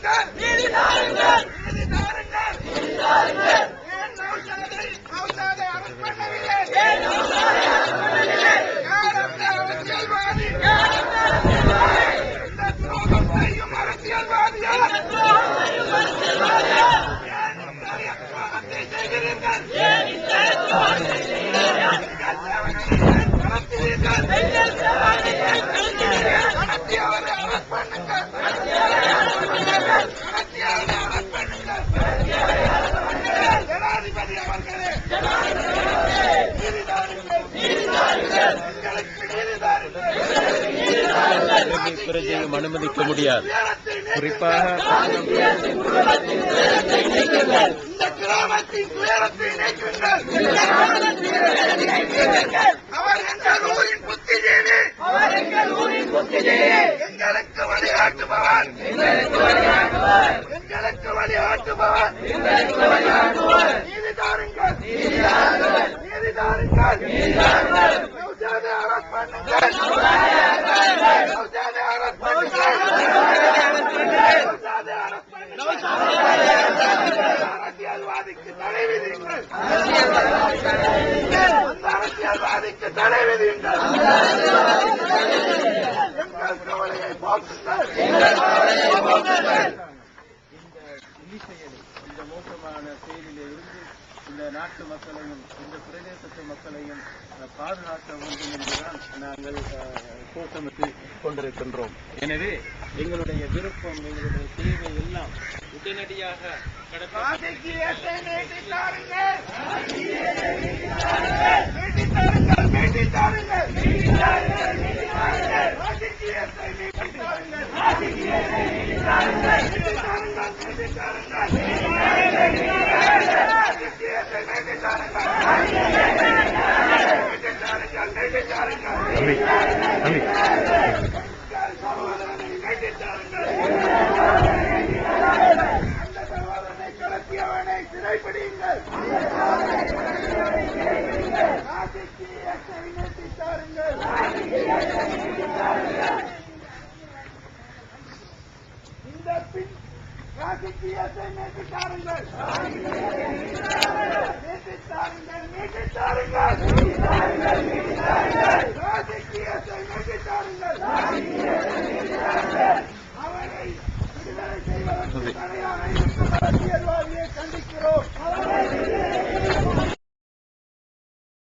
தாருங்கள், நீதி தாருங்கள், நீதி தாருங்கள், நீதி தாருங்கள். ஏன் நௌஷாதை அரெஸ்ட் பண்ணவில்லை? ஏன் நௌஷாதை அரெஸ்ட் பண்ணவில்லை? யார் அந்த அரசியல்வாதி? யார் அந்த அரசியல்வாதி? இந்த துரோகம் செய்யும் அரசியல்வாதியா? இந்த துரோகம் செய்யும் அரசியல்வாதியா? ஏன் இந்த துரோகத்தை செய்கிறீர்கள்? ஏன் இந்த துரோகத்தை செய்கிறீர்கள்? நடத்துவீர்கள், நடத்தியவரை அரெஸ்ட் பண்ணுங்கள், நடத்தியவரை அரெஸ்ட் பண்ணுங்கள். ஜனாதிபதி அவர்களே, நீதி தாருங்கள், எங்களுக்கு நீதி தாருங்கள். அனுமதிக்க முடியாது. குறிப்பாக இந்த கிராமத்தின் துயரத்தை நீக்குங்கள். அவர் எங்கள் ஊரின் புத்திஜீவி, அவர் எங்கள் ஊரின் புத்திஜீவி. எங்களுக்கு வழிகாட்டுபவர், எங்களுக்கு வழிகாட்டுபவர், எங்களுக்கு வழிகாட்டுபவர், எங்களுக்கு வழிகாட்டுபவர். நீதி தாருங்கள், நீதி தாருங்கள், நீதி தாருங்கள், நீதி தாருங்கள். நௌஷாதை அரெஸ்ட் பண்ணுங்கள், நௌஷாதை அரெஸ்ட் பண்ணுங்கள், நௌஷாதை அரெஸ்ட் பண்ணுங்கள், நௌஷாதை அரெஸ்ட் பண்ணுங்கள். அரசியல்வாதிக்கு தடை விதியுங்கள், அந்த அரசியல்வாதிக்கு தடை விதியுங்கள். எங்கள் கவலையை போக்குங்கள், எங்கள் கவலையை போக்குங்கள். இந்த மோசமான செயலிலிருந்து இந்த நாட்டு மக்களையும் இந்த பிரதேசத்து மக்களையும் பாதுகாக்க வேண்டும் என்றுதான் நாங்கள் கோஷமிட்டு கொண்டிருக்கின்றோம். எனவே எங்களுடைய விருப்பம், எங்களுடைய தேவை எல்லாம் உடனடியாக சிறைப்பிடியுங்கள். இந்த பின் ராஜகீயத்தை நீட்டித்தாருங்கள், நீட்டித்தாருங்கள், நீட்டித்தாருங்கள்.